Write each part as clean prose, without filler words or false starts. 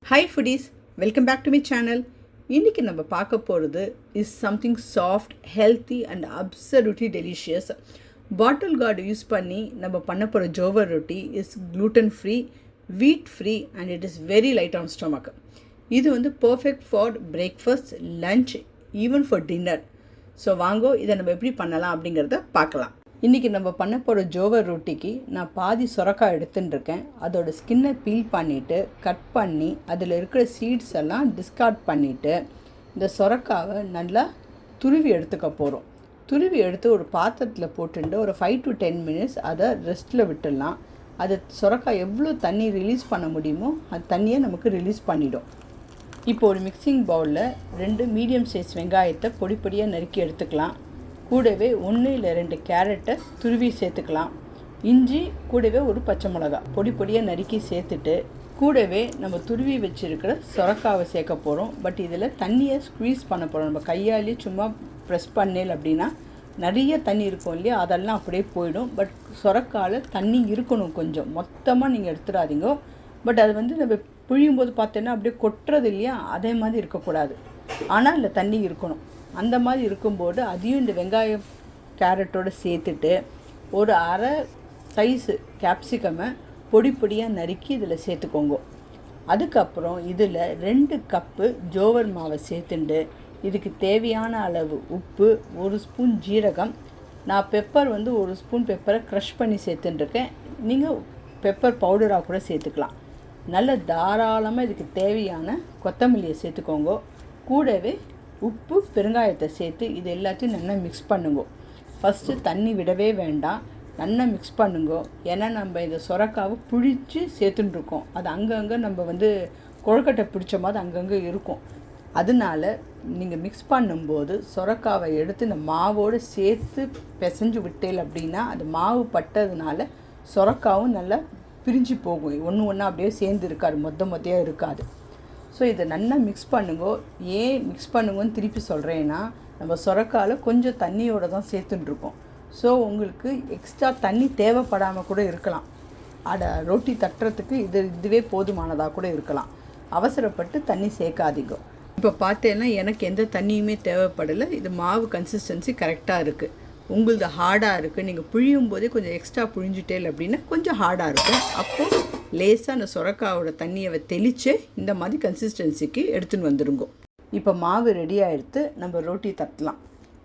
Hi foodies, welcome back to my channel. இன்னைக்கு நம்ம பார்க்க போகிறது is something soft, healthy and absolutely delicious. Bottle gourd use பண்ணி நம்ம பண்ண போகிற ஜோவர் ரொட்டி is gluten free, wheat free and it is very light on stomach. இது வந்து perfect for breakfast, lunch, even for dinner. So வாங்கோ இதை நம்ம எப்படி பண்ணலாம் அப்படிங்கிறத பார்க்கலாம். இன்றைக்கி நம்ம பண்ண போகிற ஜோவர் ரொட்டிக்கு நான் பாதி சொரக்காய் எடுத்துட்டுருக்கேன். அதோடய ஸ்கின்னை பீல் பண்ணிவிட்டு கட் பண்ணி அதில் இருக்கிற சீட்ஸ் எல்லாம் டிஸ்கார்ட் பண்ணிவிட்டு இந்த சொரக்காவை நல்லா துருவி எடுத்துக்க போகிறோம். துருவி எடுத்து ஒரு பாத்திரத்தில் போட்டுட்டு ஒரு 5 to 10 minutes அதை ரெஸ்ட்டில் விட்டுடலாம். அது சொரக்காய் எவ்வளோ தண்ணி ரிலீஸ் பண்ண முடியுமோ அது தண்ணியை நமக்கு ரிலீஸ் பண்ணிடும். இப்போ ஒரு மிக்சிங் பவுலில் 2 மீடியம் சைஸ் வெங்காயத்தை பொடி பொடியாக நறுக்கி எடுத்துக்கலாம். கூடவே 1 இல்லை 2 கேரட்டை துருவி சேர்த்துக்கலாம். இஞ்சி கூடவே ஒரு பச்சை மிளகாய் பொடி பொடியாக நறுக்கி சேர்த்துட்டு கூடவே நம்ம துருவி வச்சுருக்கிற சொரக்காவை சேர்க்க போகிறோம். பட் இதில் தண்ணியை ஸ்க்வீஸ் பண்ண போகிறோம். நம்ம கையாலேயே சும்மா ப்ரெஸ் பண்ணேல் அப்படின்னா நிறைய தண்ணி இருக்கும் இல்லையா, அதெல்லாம் அப்படியே போயிடும். பட் சொரக்காயில் தண்ணி இருக்கணும், கொஞ்சம் மொத்தமாக நீங்கள் எடுத்துடாதீங்க. பட் அது வந்து நம்ம புழியும் போது பார்த்தோன்னா அப்படியே கொட்டுறது இல்லையா, அதே மாதிரி இருக்கக்கூடாது. ஆனால் இல்லை தண்ணி இருக்கணும். அந்த மாதிரி இருக்கும்போது அதையும் இந்த வெங்காயம் கேரட்டோடு சேர்த்துட்டு ஒரு அரை சைஸு கேப்சிகமை பொடி பொடியாக நறுக்கி இதில் சேர்த்துக்கோங்க. அதுக்கப்புறம் இதில் 2 கப்பு ஜோவர் மாவை சேர்த்துண்டு இதுக்கு தேவையான அளவு உப்பு, 1 ஸ்பூன் ஜீரகம், நான் பெப்பர் வந்து 1 ஸ்பூன் பெப்பரை க்ரஷ் பண்ணி சேர்த்துட்டுருக்கேன். நீங்கள் பெப்பர் பவுடராக கூட சேர்த்துக்கலாம். நல்ல தாராளமாக இதுக்கு தேவையான கொத்தமல்லியை சேர்த்துக்கோங்க. கூடவே உப்பு, பெருங்காயத்தை சேர்த்து இது எல்லாத்தையும் நல்லா மிக்ஸ் பண்ணுங்க. ஃபஸ்ட்டு தண்ணி விடவே வேண்டாம், நல்லா மிக்ஸ் பண்ணுங்க. ஏன்னா நம்ம இந்த சொரக்காவை புழித்து சேர்த்துட்டுருக்கோம். அது அங்கங்கே நம்ம வந்து கொழுக்கட்டை பிடிச்ச மாதிரி அங்கங்கே இருக்கும். அதனால நீங்கள் மிக்ஸ் பண்ணும்போது சொரக்காவை எடுத்து இந்த மாவோடு சேர்த்து பிசைஞ்சு விட்டேல் அப்படின்னா அது மாவு பட்டதுனால சொரக்காவும் நல்லா பிரிஞ்சு போகும். ஒன்று ஒன்றா அப்படியே சேர்ந்து இருக்காது, மொத்தையாக இருக்காது. ஸோ இதை நல்லா மிக்ஸ் பண்ணுங்க. ஏன் மிக்ஸ் பண்ணுங்கன்னு திருப்பி சொல்கிறேன்னா நம்ம சொரக்காயில் கொஞ்சம் தண்ணியோடு தான் சேர்த்துட்டுருக்கோம். ஸோ உங்களுக்கு எக்ஸ்ட்ரா தண்ணி தேவைப்படாமல் கூட இருக்கலாம். ரொட்டி தட்டுறதுக்கு இதுவே போதுமானதாக கூட இருக்கலாம். அவசரப்பட்டு தண்ணி சேர்க்காதீங்க. இப்போ பார்த்தேன்னா எனக்கு எந்த தண்ணியுமே தேவைப்படலை. இது மாவு கன்சிஸ்டன்சி கரெக்டாக இருக்குது. உங்களது ஹார்டாக இருக்குது, நீங்கள் புழியும் போதே கொஞ்சம் எக்ஸ்ட்ரா புழிஞ்சிட்டேல் அப்படின்னா கொஞ்சம் ஹார்டாக இருக்கும். அப்போது லேசாக அந்த சொரக்காவோட தண்ணியை தெளித்து இந்த மாதிரி கன்சிஸ்டன்சிக்கு எடுத்துன்னு வந்துடுங்க. இப்போ மாவு ரெடியாக எடுத்து நம்ம ரொட்டி தட்டலாம்.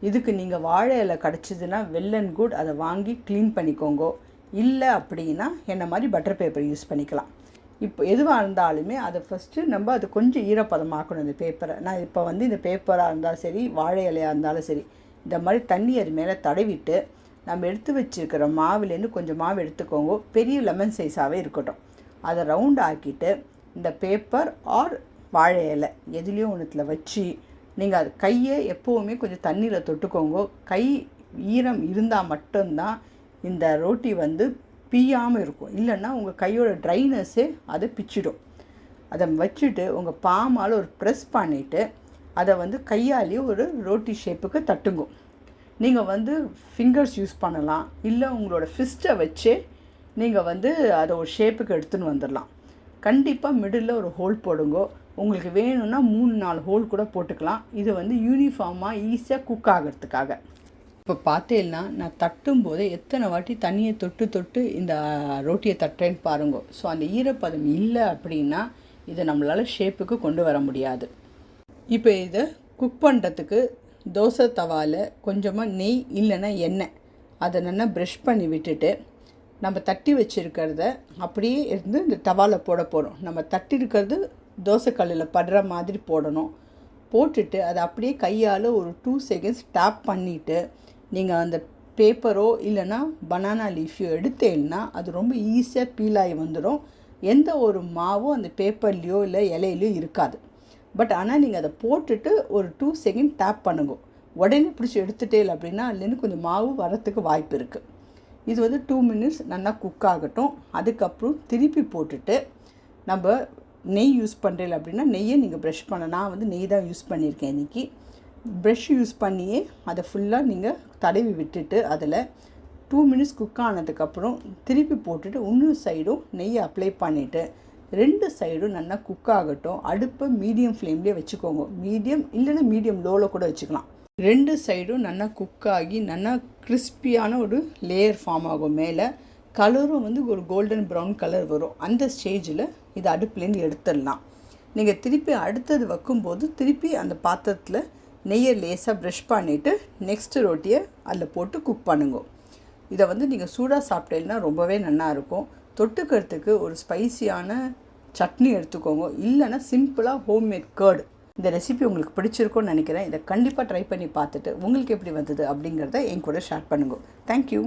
இதுக்கு நீங்கள் வாழை இலை கிடச்சிதுன்னா வெல் அண்ட் குட், அதை வாங்கி க்ளீன் பண்ணிக்கோங்க. இல்லை அப்படின்னா என்ன மாதிரி பட்டர் பேப்பர் யூஸ் பண்ணிக்கலாம். இப்போ எதுவாக இருந்தாலுமே அதை ஃபஸ்ட்டு நம்ம அது கொஞ்சம் ஈரப்பதமாக்கணும். இந்த பேப்பரை நான் இப்போ வந்து இந்த பேப்பராக இருந்தாலும் சரி, வாழை இலையாக இருந்தாலும் சரி, இந்த மாதிரி தண்ணி அது மேலே தடவிட்டு நம்ம எடுத்து வச்சுருக்கிற மாவுலேருந்து கொஞ்சம் மாவு எடுத்துக்கோங்க. பெரிய லெமன் சைஸாகவே இருக்கட்டும். அதை ரவுண்ட் ஆக்கிட்டு இந்த பேப்பர் ஆர் வாழை இலை எதுலேயும் ஒன்றுத்தில் வச்சு நீங்கள் அது கையை எப்போவுமே கொஞ்சம் தண்ணியில் தொட்டுக்கோங்க. கை ஈரம் இருந்தால் மட்டும்தான் இந்த ரொட்டி வந்து பிய்யாமல் இருக்கும். இல்லைன்னா உங்கள் கையோட ட்ரைனஸ்ஸே அதை பிச்சிடும். அதை வச்சுட்டு உங்கள் பாமால் ஒரு ப்ரெஸ் பண்ணிவிட்டு அதை வந்து கையாலேயே ஒரு ரொட்டி ஷேப்புக்கு தட்டுங்க. நீங்கள் வந்து ஃபிங்கர்ஸ் யூஸ் பண்ணலாம், இல்லை உங்களோட ஃபிஸ்ட்டை வச்சே நீங்கள் வந்து அதை ஒரு ஷேப்புக்கு எடுத்துன்னு வந்துடலாம். கண்டிப்பாக மிடில் ஒரு ஹோல் போடுங்க. உங்களுக்கு வேணும்னா 3-4 ஹோல் கூட போட்டுக்கலாம். இது வந்து யூனிஃபார்மாக ஈஸியாக குக் ஆகிறதுக்காக. இப்போ பார்த்தேன்னா நான் தட்டும்போது எத்தனை வாட்டி தண்ணியை தொட்டு இந்த ரொட்டியை தட்டுறேன்னு பாருங்க. ஸோ அந்த ஈரப்பதம் இல்லை அப்படின்னா இதை நம்மளால் ஷேப்புக்கு கொண்டு வர முடியாது. இப்போ இதை குக் பண்ணுறதுக்கு தோசை தவாவில் கொஞ்சமாக நெய் இல்லைன்னா எண்ணெய் அதை நல்லா ப்ரஷ் பண்ணி விட்டுட்டு நம்ம தட்டி வச்சுருக்கிறத அப்படியே இருந்து இந்த தவாவில் போட போகிறோம். நம்ம தட்டி இருக்கிறது தோசைக்கல்லில் படுற மாதிரி போடணும். போட்டுட்டு அதை அப்படியே கையால் ஒரு 2 seconds டேப் பண்ணிவிட்டு நீங்கள் அந்த பேப்பரோ இல்லைன்னா பனானா லீஃபையோ எடுத்தேன்னா அது ரொம்ப ஈஸியாக பீலாகி வந்துடும். எந்த ஒரு மாவும் அந்த பேப்பர்லேயோ இல்லை இலையிலையோ இருக்காது. பட் ஆனால் நீங்கள் அதை போட்டுட்டு ஒரு 2 seconds டேப் பண்ணுங்க. உடனே பிடிச்சி எடுத்துட்டேல் அப்படின்னா அதுலேருந்து கொஞ்சம் மாவு வரத்துக்கு வாய்ப்பு இருக்குது. இது வந்து 2 minutes நல்லா குக் ஆகட்டும். அதுக்கப்புறம் திருப்பி போட்டுட்டு நம்ம நெய் யூஸ் பண்ணுறேன் அப்படின்னா நெய்யை நீங்கள் ப்ரஷ் பண்ண, நான் வந்து நெய் தான் யூஸ் பண்ணியிருக்கேன் இன்றைக்கி. ப்ரஷ் யூஸ் பண்ணியே அதை ஃபுல்லாக நீங்கள் தடவி விட்டுட்டு அதில் 2 minutes குக் ஆனதுக்கப்புறம் திருப்பி போட்டுட்டு இன்னொரு சைடும் நெய்யை அப்ளை பண்ணிவிட்டு 2 சைடும் நல்லா குக் ஆகட்டும். அடுப்பை மீடியம் ஃப்ளேம்லேயே வச்சுக்கோங்க. மீடியம் இல்லைன்னா மீடியம் லோவில் கூட வச்சுக்கலாம். 2 சைடும் நல்லா குக் ஆகி நல்லா கிறிஸ்பியான ஒரு லேயர் ஃபார்ம் ஆகும். மேலே கலரும் வந்து ஒரு கோல்டன் ப்ரௌன் கலர் வரும். அந்த ஸ்டேஜில் இதை அடுப்புலேருந்து எடுத்துடலாம். நீங்கள் திருப்பி அடுத்தது வைக்கும்போது திருப்பி அந்த பாத்திரத்தில் நெய்யை லேசாக ப்ரஷ் பண்ணிவிட்டு நெக்ஸ்ட்டு ரொட்டியை அதில் போட்டு குக் பண்ணுங்க. இதை வந்து நீங்கள் சூடாக சாப்பிட்டீங்கன்னா ரொம்பவே நல்லாயிருக்கும். தொட்டுக்கிறதுக்கு ஒரு ஸ்பைசியான சட்னி எடுத்துக்கோங்க. இல்லைன்னா சிம்பிளாக ஹோம்மேட் கர்டு. இந்த ரெசிபி உங்களுக்கு பிடிச்சிருக்கும்னு நினைக்கிறேன். இதை கண்டிப்பாக ட்ரை பண்ணி பார்த்துட்டு உங்களுக்கு எப்படி வந்தது அப்படிங்கிறத என் கூட ஷேர் பண்ணுங்க. தேங்க்யூ.